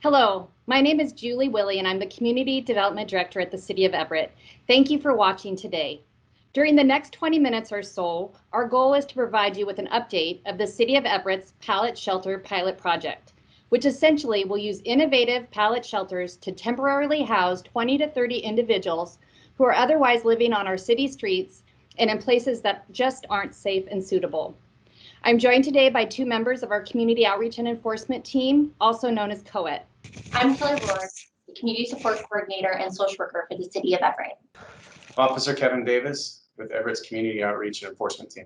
Hello, my name is Julie Willie and I'm the Community Development Director at the City of Everett. Thank you for watching today. During the next 20 minutes or so, our goal is to provide you with an update of the City of Everett's Pallet Shelter Pilot Project, which essentially will use innovative pallet shelters to temporarily house 20 to 30 individuals who are otherwise living on our city streets and in places that just aren't safe and suitable. I'm joined today by two members of our Community Outreach and Enforcement team, also known as COET. I'm Kelli, the Community Support Coordinator and Social Worker for the City of Everett. Officer Kevin Davis with Everett's Community Outreach and Enforcement Team.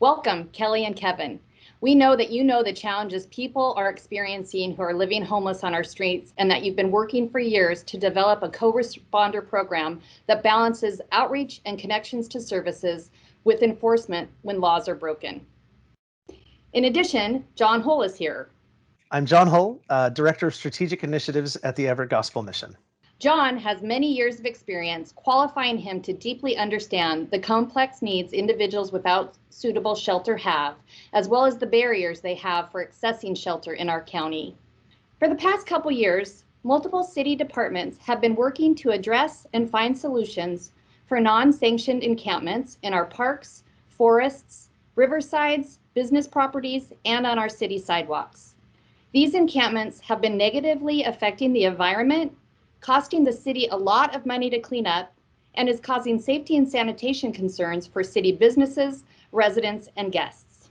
Welcome, Kelli and Kevin. We know that you know the challenges people are experiencing who are living homeless on our streets, and that you've been working for years to develop a co-responder program that balances outreach and connections to services with enforcement when laws are broken. In addition, John Hull is here. I'm John Hull, Director of Strategic Initiatives at the Everett Gospel Mission. John has many years of experience, qualifying him to deeply understand the complex needs individuals without suitable shelter have, as well as the barriers they have for accessing shelter in our county. For the past couple years, multiple city departments have been working to address and find solutions for non-sanctioned encampments in our parks, forests, riversides, business properties, and on our city sidewalks. These encampments have been negatively affecting the environment, costing the city a lot of money to clean up, and is causing safety and sanitation concerns for city businesses, residents, and guests.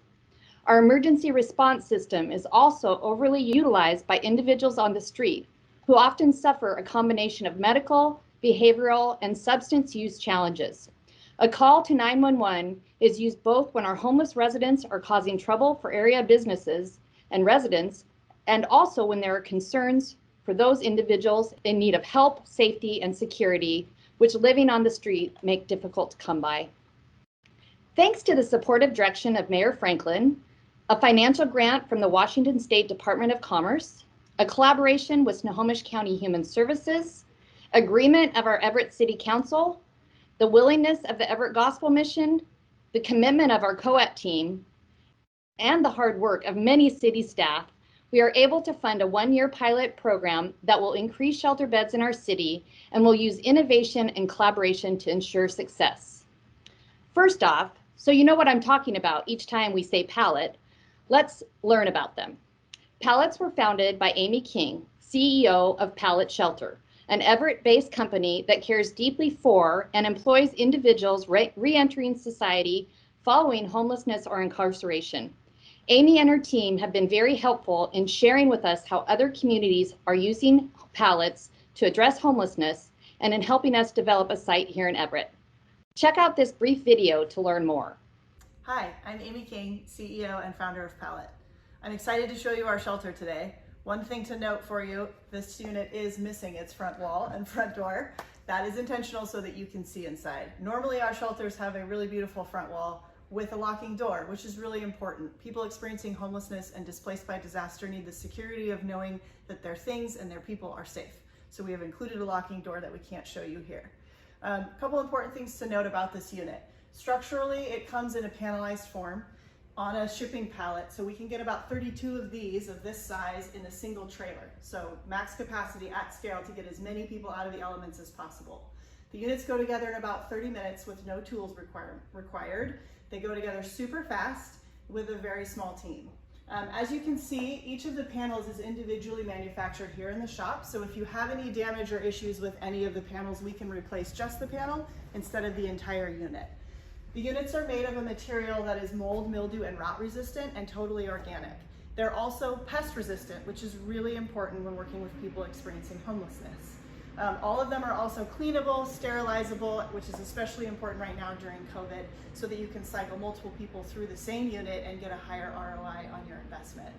Our emergency response system is also overly utilized by individuals on the street who often suffer a combination of medical, behavioral, and substance use challenges. A call to 911 is used both when our homeless residents are causing trouble for area businesses and residents, and also when there are concerns for those individuals in need of help, safety, and security, which living on the street make difficult to come by. Thanks to the supportive direction of Mayor Franklin, a financial grant from the Washington State Department of Commerce, a collaboration with Snohomish County Human Services, agreement of our Everett City Council, the willingness of the Everett Gospel Mission, the commitment of our COET team, and the hard work of many city staff, we are able to fund a one-year pilot program that will increase shelter beds in our city and will use innovation and collaboration to ensure success. First off, so you know what I'm talking about each time we say pallet, let's learn about them. Pallets were founded by Amy King, CEO of Pallet Shelter, an Everett-based company that cares deeply for and employs individuals re-entering society following homelessness or incarceration. Amy and her team have been very helpful in sharing with us how other communities are using pallets to address homelessness and in helping us develop a site here in Everett. Check out this brief video to learn more. Hi, I'm Amy King, CEO and founder of Pallet. I'm excited to show you our shelter today. One thing to note for you, this unit is missing its front wall and front door. That is intentional so that you can see inside. Normally our shelters have a really beautiful front wall with a locking door, which is really important. People experiencing homelessness and displaced by disaster need the security of knowing that their things and their people are safe. So we have included a locking door that we can't show you here. A couple important things to note about this unit. Structurally, it comes in a panelized form on a shipping pallet, so we can get about 32 of these of this size in a single trailer. So max capacity at scale to get as many people out of the elements as possible. The units go together in about 30 minutes with no tools required. They go together super fast with a very small team. As you can see, each of the panels is individually manufactured here in the shop. So if you have any damage or issues with any of the panels, we can replace just the panel instead of the entire unit. The units are made of a material that is mold, mildew, and rot resistant and totally organic. They're also pest resistant, which is really important when working with people experiencing homelessness. All of them are also cleanable, sterilizable, which is especially important right now during COVID, so that you can cycle multiple people through the same unit and get a higher ROI on your investment.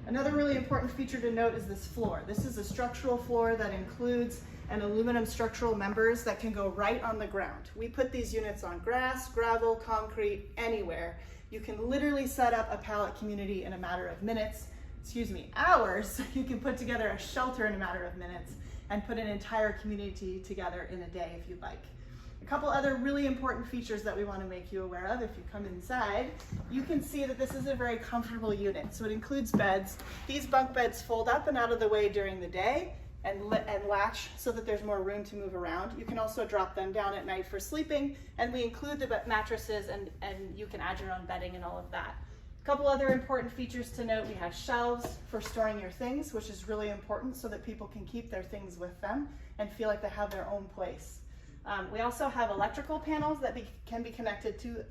Another really important feature to note is this floor. This is a structural floor that includes an aluminum structural members that can go right on the ground. We put these units on grass, gravel, concrete, anywhere. You can literally set up a pallet community in a matter of hours. You can put together a shelter in a matter of minutes and put an entire community together in a day if you'd like. A couple other really important features that we want to make you aware of. If you come inside, you can see that this is a very comfortable unit. So it includes beds. These bunk beds fold up and out of the way during the day and latch so that there's more room to move around. You can also drop them down at night for sleeping, and we include the mattresses, and you can add your own bedding and all of that. A couple other important features to note: we have shelves for storing your things, which is really important so that people can keep their things with them and feel like they have their own place. We also have electrical panels that can be connected to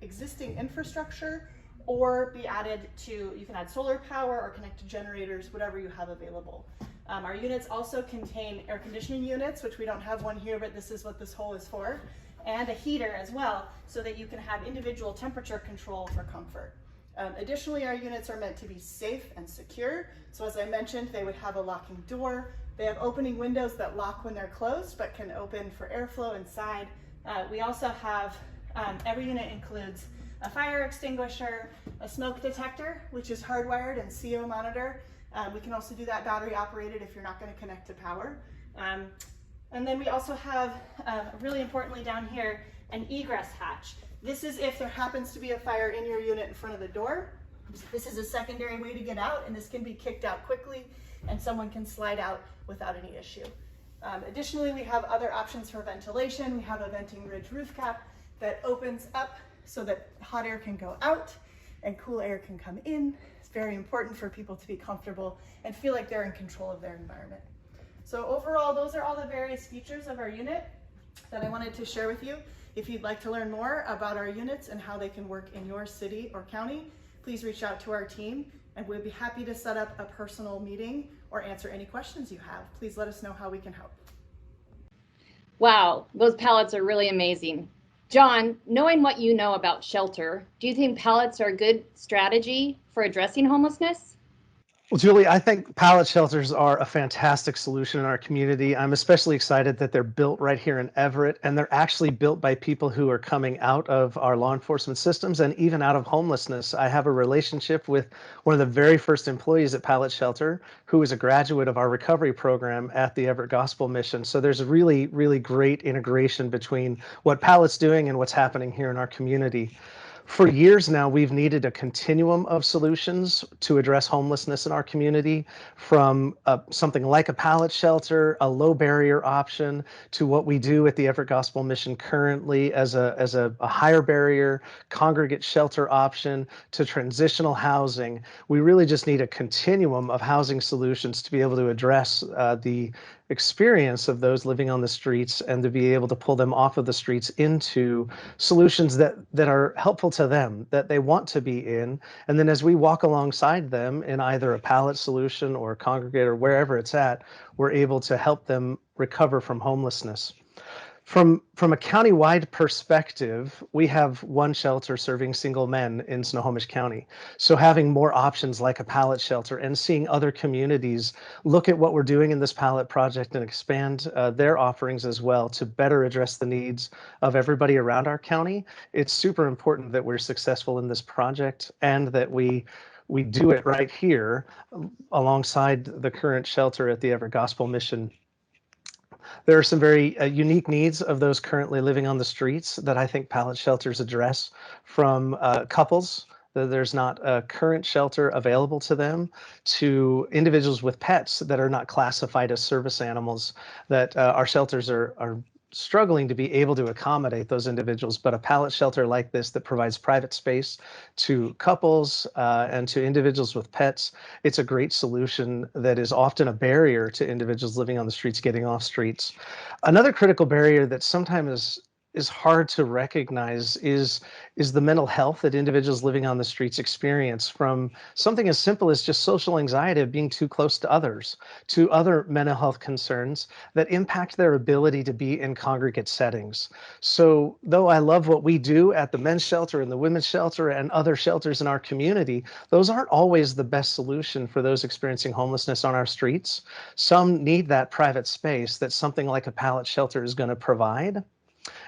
existing infrastructure or be added to, you can add solar power or connect to generators, whatever you have available. Our units also contain air conditioning units, which we don't have one here, but this is what this hole is for, and a heater as well, so that you can have individual temperature control for comfort. Additionally, our units are meant to be safe and secure. So as I mentioned, they would have a locking door. They have opening windows that lock when they're closed, but can open for airflow inside. We also have, every unit includes a fire extinguisher, a smoke detector, which is hardwired, and CO monitor. We can also do that battery operated if you're not going to connect to power. And then we also have, really importantly down here, an egress hatch. This is if there happens to be a fire in your unit in front of the door. This is a secondary way to get out, and this can be kicked out quickly, and someone can slide out without any issue. Additionally, we have other options for ventilation. We have a venting ridge roof cap that opens up so that hot air can go out and cool air can come in. It's very important for people to be comfortable and feel like they're in control of their environment. So overall, those are all the various features of our unit that I wanted to share with you. If you'd like to learn more about our units and how they can work in your city or county, please reach out to our team, and we'll be happy to set up a personal meeting or answer any questions you have. Please let us know how we can help. Wow, those pallets are really amazing. John, knowing what you know about shelter, do you think pallets are a good strategy for addressing homelessness? Well, Julie, I think pallet shelters are a fantastic solution in our community. I'm especially excited that they're built right here in Everett, and they're actually built by people who are coming out of our law enforcement systems and even out of homelessness. I have a relationship with one of the very first employees at Pallet Shelter, who is a graduate of our recovery program at the Everett Gospel mission. So there's a really, really great integration between what Pallet's doing and what's happening here in our community. For years now, we've needed a continuum of solutions to address homelessness in our community, from something like a pallet shelter, a low barrier option, to what we do at the Everett Gospel Mission currently as a higher barrier congregate shelter option, to transitional housing. We really just need a continuum of housing solutions to be able to address the experience of those living on the streets, and to be able to pull them off of the streets into solutions that are helpful to them, that they want to be in. And then as we walk alongside them in either a pallet solution or a congregate or wherever it's at, we're able to help them recover from homelessness. From a countywide perspective, we have one shelter serving single men in Snohomish County. So having more options like a pallet shelter and seeing other communities look at what we're doing in this pallet project and expand their offerings as well to better address the needs of everybody around our county, it's super important that we're successful in this project and that we do it right here alongside the current shelter at the Everett Gospel Mission. There are some very unique needs of those currently living on the streets that I think pallet shelters address, from couples. There's not a current shelter available to them, to individuals with pets that are not classified as service animals, that our shelters are struggling to be able to accommodate those individuals. But a pallet shelter like this that provides private space to couples and to individuals with pets, it's a great solution that is often a barrier to individuals living on the streets getting off streets. Another critical barrier that sometimes is hard to recognize is the mental health that individuals living on the streets experience, from something as simple as just social anxiety of being too close to others, to other mental health concerns that impact their ability to be in congregate settings. So though I love what we do at the men's shelter and the women's shelter and other shelters in our community, those aren't always the best solution for those experiencing homelessness on our streets. Some need that private space that something like a pallet shelter is going to provide.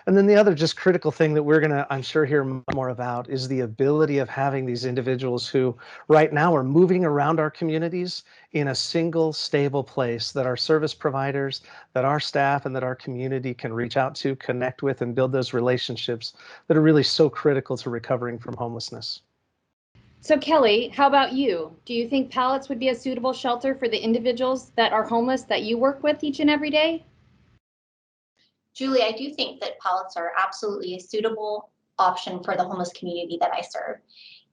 And then the other just critical thing that we're going to, I'm sure, hear more about is the ability of having these individuals who right now are moving around our communities in a single stable place that our service providers, that our staff, and that our community can reach out to, connect with, and build those relationships that are really so critical to recovering from homelessness. So Kelli, how about you? Do you think Pallets would be a suitable shelter for the individuals that are homeless that you work with each and every day? Julie, I do think that pallets are absolutely a suitable option for the homeless community that I serve.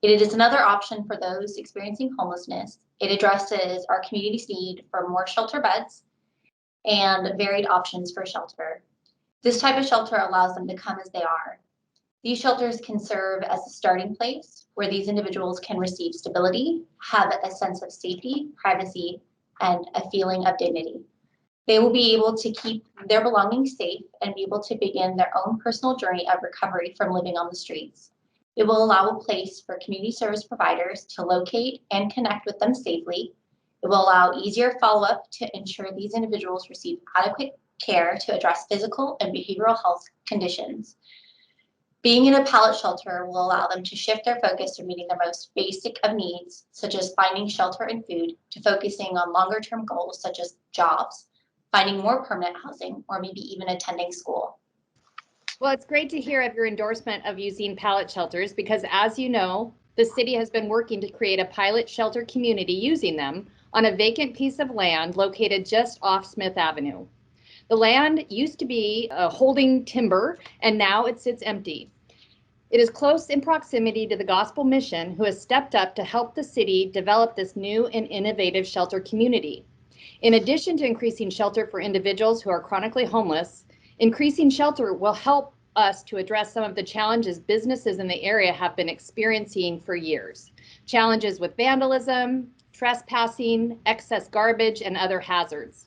It is another option for those experiencing homelessness. It addresses our community's need for more shelter beds and varied options for shelter. This type of shelter allows them to come as they are. These shelters can serve as a starting place where these individuals can receive stability, have a sense of safety, privacy, and a feeling of dignity. They will be able to keep their belongings safe and be able to begin their own personal journey of recovery from living on the streets. It will allow a place for community service providers to locate and connect with them safely. It will allow easier follow-up to ensure these individuals receive adequate care to address physical and behavioral health conditions. Being in a pallet shelter will allow them to shift their focus from meeting their most basic of needs, such as finding shelter and food, to focusing on longer-term goals such as jobs, finding more permanent housing, or maybe even attending school. Well, it's great to hear of your endorsement of using pallet shelters because, as you know, the city has been working to create a pilot shelter community using them on a vacant piece of land located just off Smith Avenue. The land used to be holding timber, and now it sits empty. It is close in proximity to the Gospel mission, who has stepped up to help the city develop this new and innovative shelter community. In addition to increasing shelter for individuals who are chronically homeless, increasing shelter will help us to address some of the challenges businesses in the area have been experiencing for years. Challenges with vandalism, trespassing, excess garbage, and other hazards.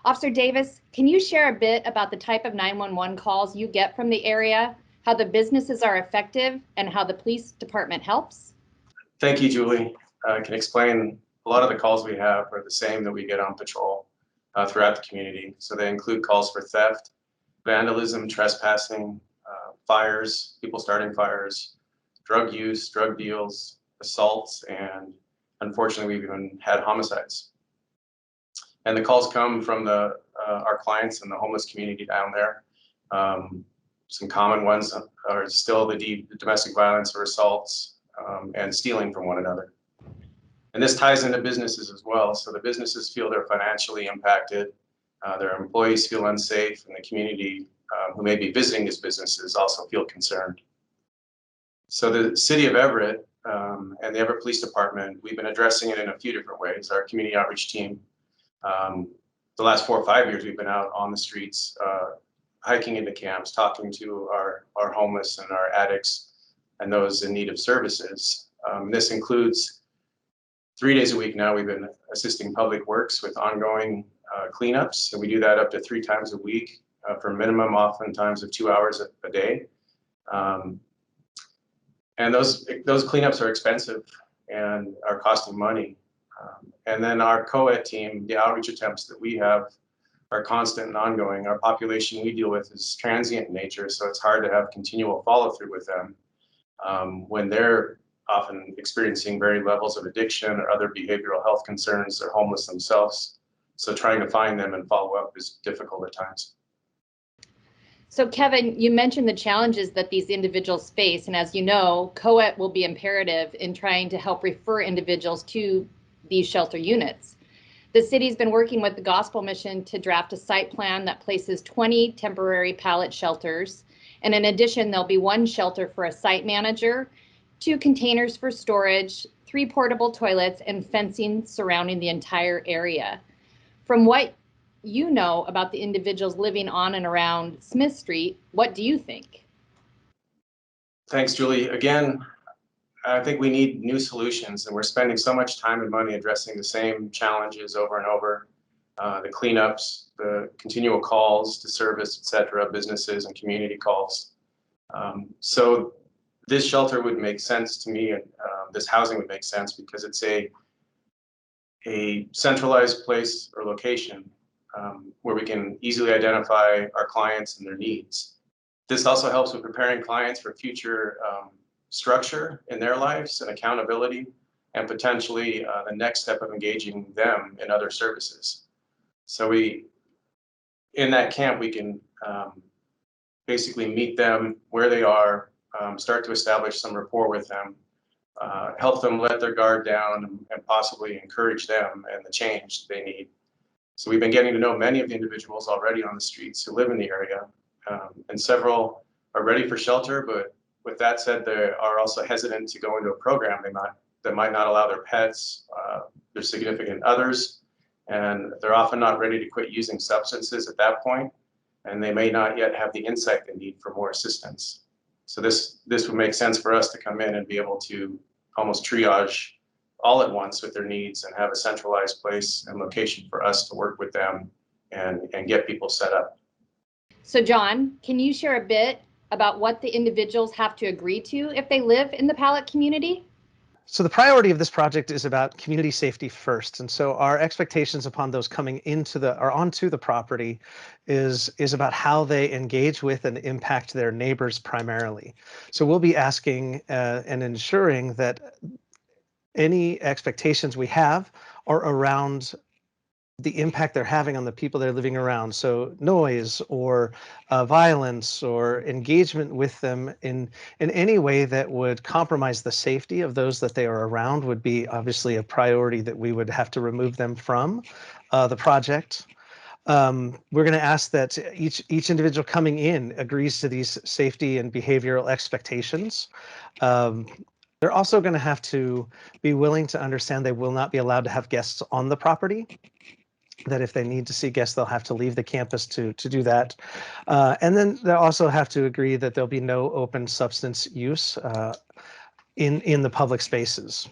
Officer Davis, can you share a bit about the type of 911 calls you get from the area, how the businesses are effective, and how the police department helps? Thank you, Julie. I can explain a lot of the calls we have are the same that we get on patrol throughout the community. So they include calls for theft, vandalism, trespassing, fires, people starting fires, drug use, drug deals, assaults, and unfortunately, we've even had homicides. And the calls come from our clients in the homeless community down there. Some common ones are still the domestic violence or assaults and stealing from one another. And this ties into businesses as well. So the businesses feel they're financially impacted, their employees feel unsafe, and the community who may be visiting these businesses also feel concerned. So the City of Everett and the Everett Police Department, we've been addressing it in a few different ways. Our community outreach team, the last 4 or 5 years, we've been out on the streets, hiking into camps, talking to our homeless and our addicts and those in need of services. This includes 3 days a week now. We've been assisting Public Works with ongoing cleanups. So we do that up to 3 times a week for a minimum, oftentimes, of 2 hours a day. And those cleanups are expensive and are costing money. And then our COET team, the outreach attempts that we have are constant and ongoing. Our population we deal with is transient in nature, so it's hard to have continual follow through with them when they're often experiencing varied levels of addiction or other behavioral health concerns. They're homeless themselves. So trying to find them and follow up is difficult at times. So Kevin, you mentioned the challenges that these individuals face, and as you know, COET will be imperative in trying to help refer individuals to these shelter units. The city's been working with the Gospel mission to draft a site plan that places 20 temporary pallet shelters, and in addition, there'll be 1 shelter for a site manager, 2 containers for storage, 3 portable toilets, and fencing surrounding the entire area. From what you know about the individuals living on and around Smith Street, what do you think? Thanks, Julie. Again, I think we need new solutions, and we're spending so much time and money addressing the same challenges over and over. The cleanups, the continual calls to service, et cetera, businesses and community calls. So this shelter would make sense to me, and this housing would make sense because it's a centralized place or location where we can easily identify our clients and their needs. This also helps with preparing clients for future structure in their lives and accountability, and potentially the next step of engaging them in other services. So in that camp, we can basically meet them where they are, start to establish some rapport with them, help them let their guard down, and possibly encourage them and the change they need. So we've been getting to know many of the individuals already on the streets who live in the area, and several are ready for shelter, but with that said, they are also hesitant to go into a program that might not allow their pets, their significant others, and they're often not ready to quit using substances at that point, and they may not yet have the insight they need for more assistance. So this would make sense for us to come in and be able to almost triage all at once with their needs and have a centralized place and location for us to work with them and get people set up. So John, can you share a bit about what the individuals have to agree to if they live in the Pallet community? So the priority of this project is about community safety first. And so our expectations upon those coming into onto the property is about how they engage with and impact their neighbors primarily. So we'll be asking and ensuring that any expectations we have are around the impact they're having on the people they're living around. So noise or violence or engagement with them in any way that would compromise the safety of those that they are around would be obviously a priority that we would have to remove them from the project. We're going to ask that each individual coming in agrees to these safety and behavioral expectations. They're also going to have to be willing to understand they will not be allowed to have guests on the property, that if they need to see guests, they'll have to leave the campus to do that. And then they'll also have to agree that there'll be no open substance use in the public spaces.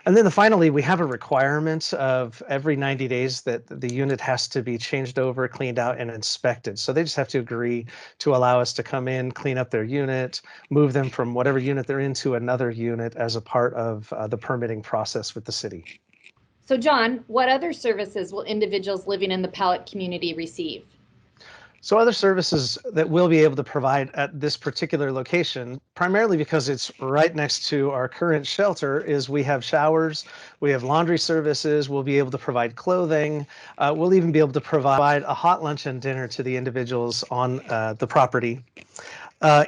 And then finally, we have a requirement of every 90 days that the unit has to be changed over, cleaned out, and inspected. So they just have to agree to allow us to come in, clean up their unit, move them from whatever unit they're in to another unit as a part of the permitting process with the city. So John, what other services will individuals living in the Pallet community receive? So other services that we'll be able to provide at this particular location, primarily because it's right next to our current shelter, is we have showers, we have laundry services, we'll be able to provide clothing, we'll even be able to provide a hot lunch and dinner to the individuals on the property.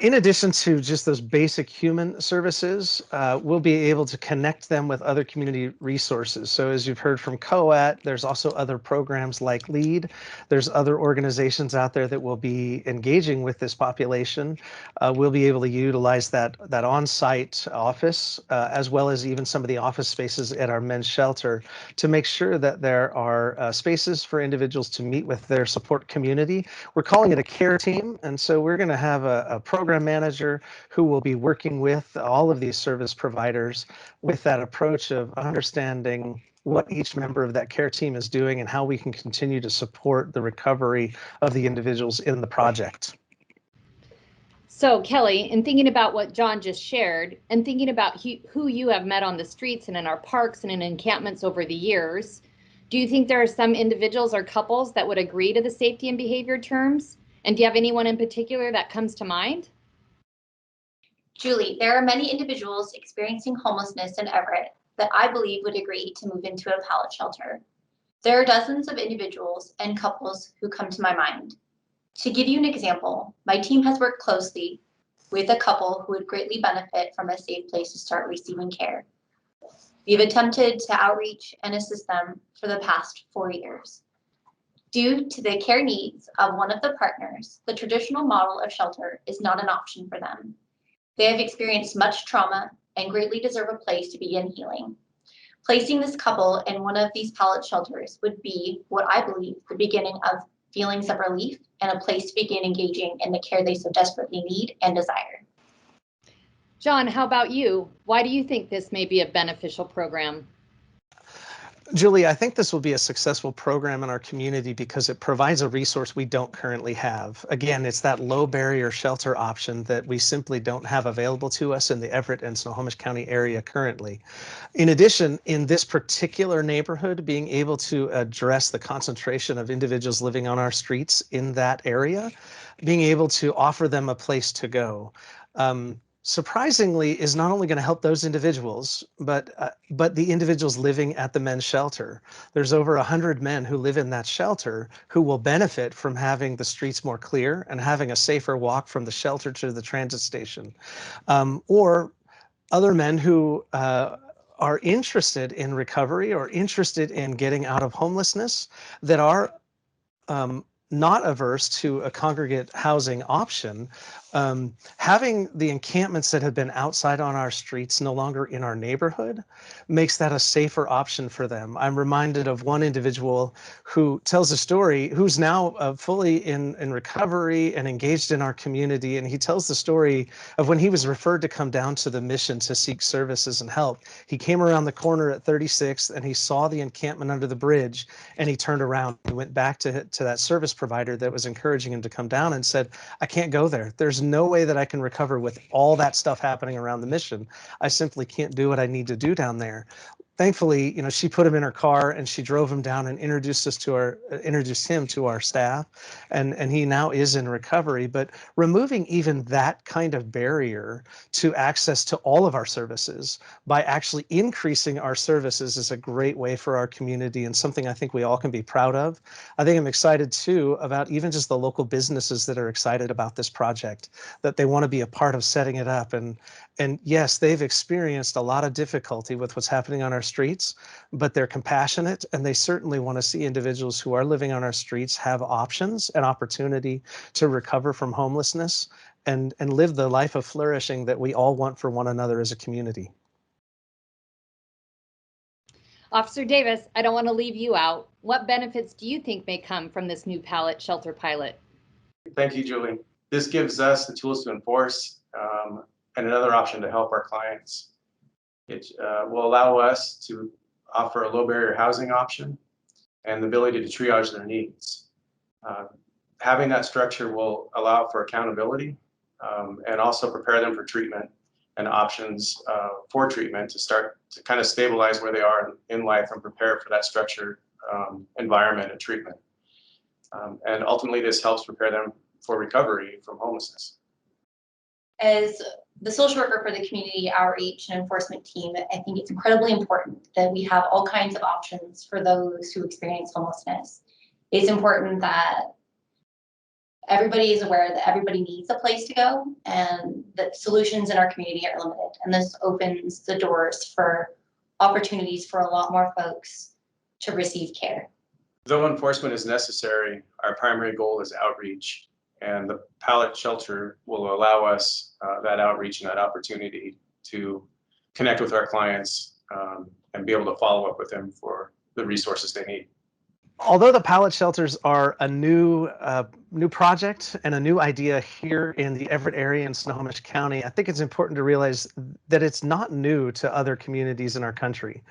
In addition to just those basic human services, we'll be able to connect them with other community resources. So as you've heard from COET, there's also other programs like LEAD. There's other organizations out there that will be engaging with this population. We'll be able to utilize that on-site office, as well as even some of the office spaces at our men's shelter, to make sure that there are spaces for individuals to meet with their support community. We're calling it a care team, and so we're going to have a program manager who will be working with all of these service providers with that approach of understanding what each member of that care team is doing and how we can continue to support the recovery of the individuals in the project. So Kelli, in thinking about what John just shared and thinking about who you have met on the streets and in our parks and in encampments over the years, do you think there are some individuals or couples that would agree to the safety and behavior terms? And do you have anyone in particular that comes to mind? Julie, there are many individuals experiencing homelessness in Everett that I believe would agree to move into a pallet shelter. There are dozens of individuals and couples who come to my mind. To give you an example, my team has worked closely with a couple who would greatly benefit from a safe place to start receiving care. We've attempted to outreach and assist them for the past 4 years. Due to the care needs of one of the partners, the traditional model of shelter is not an option for them. They have experienced much trauma and greatly deserve a place to begin healing. Placing this couple in one of these pallet shelters would be what I believe the beginning of feelings of relief and a place to begin engaging in the care they so desperately need and desire. John, how about you? Why do you think this may be a beneficial program? Julie, I think this will be a successful program in our community because it provides a resource we don't currently have. Again, it's that low barrier shelter option that we simply don't have available to us in the Everett and Snohomish County area currently. In addition, in this particular neighborhood, being able to address the concentration of individuals living on our streets in that area, being able to offer them a place to go. Surprisingly, is not only going to help those individuals, but the individuals living at the men's shelter. There's over 100 men who live in that shelter who will benefit from having the streets more clear and having a safer walk from the shelter to the transit station. Or other men who are interested in recovery or interested in getting out of homelessness that are not averse to a congregate housing option. Having the encampments that have been outside on our streets no longer in our neighborhood makes that a safer option for them. I'm reminded of one individual who tells a story who's now fully in recovery and engaged in our community. And he tells the story of when he was referred to come down to the mission to seek services and help. He came around the corner at 36th and he saw the encampment under the bridge and he turned around. He went back to that service provider that was encouraging him to come down and said, I can't go there. There's no way that I can recover with all that stuff happening around the mission. I simply can't do what I need to do down there. Thankfully, she put him in her car and she drove him down and introduced him to our staff, and he now is in recovery. But removing even that kind of barrier to access to all of our services by actually increasing our services is a great way for our community and something I think we all can be proud of. I think I'm excited too about even just the local businesses that are excited about this project, that they want to be a part of setting it up. And yes, they've experienced a lot of difficulty with what's happening on our streets, but they're compassionate and they certainly want to see individuals who are living on our streets have options and opportunity to recover from homelessness and live the life of flourishing that we all want for one another as a community. Officer Davis, I don't want to leave you out. What benefits do you think may come from this new pallet shelter pilot? Thank you, Julie. This gives us the tools to enforce and another option to help our clients. It will allow us to offer a low barrier housing option and the ability to triage their needs. Having that structure will allow for accountability and also prepare them for treatment and options for treatment to start to kind of stabilize where they are in life and prepare for that structured environment and treatment. And ultimately, this helps prepare them for recovery from homelessness. As the social worker for the community outreach and enforcement team, I think it's incredibly important that we have all kinds of options for those who experience homelessness. It's important that everybody is aware that everybody needs a place to go and that solutions in our community are limited. And this opens the doors for opportunities for a lot more folks to receive care. Though enforcement is necessary, our primary goal is outreach, and the pallet shelter will allow us that outreach and that opportunity to connect with our clients and be able to follow up with them for the resources they need. Although the pallet shelters are a new project and a new idea here in the Everett area in Snohomish County, I think it's important to realize that it's not new to other communities in our country.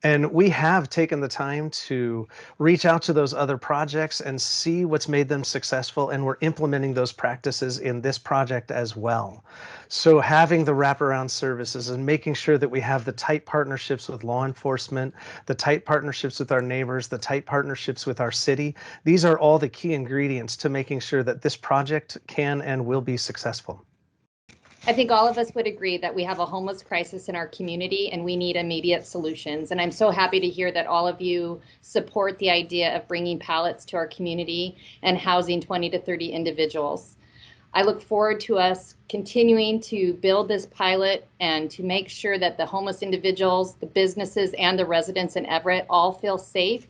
And we have taken the time to reach out to those other projects and see what's made them successful, and we're implementing those practices in this project as well. So having the wraparound services and making sure that we have the tight partnerships with law enforcement, the tight partnerships with our neighbors, the tight partnerships with our city, these are all the key ingredients to making sure that this project can and will be successful. I think all of us would agree that we have a homeless crisis in our community and we need immediate solutions. And I'm so happy to hear that all of you support the idea of bringing pallets to our community and housing 20 to 30 individuals. I look forward to us continuing to build this pilot and to make sure that the homeless individuals, the businesses, and the residents in Everett all feel safe,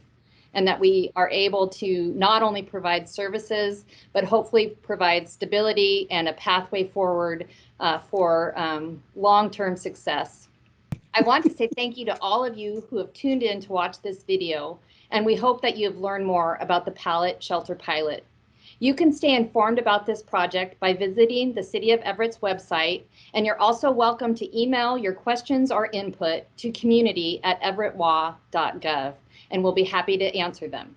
and that we are able to not only provide services, but hopefully provide stability and a pathway forward for long-term success. I want to say thank you to all of you who have tuned in to watch this video, and we hope that you have learned more about the Pallet Shelter Pilot. You can stay informed about this project by visiting the City of Everett's website, and you're also welcome to email your questions or input to community@everettwa.gov. and we'll be happy to answer them.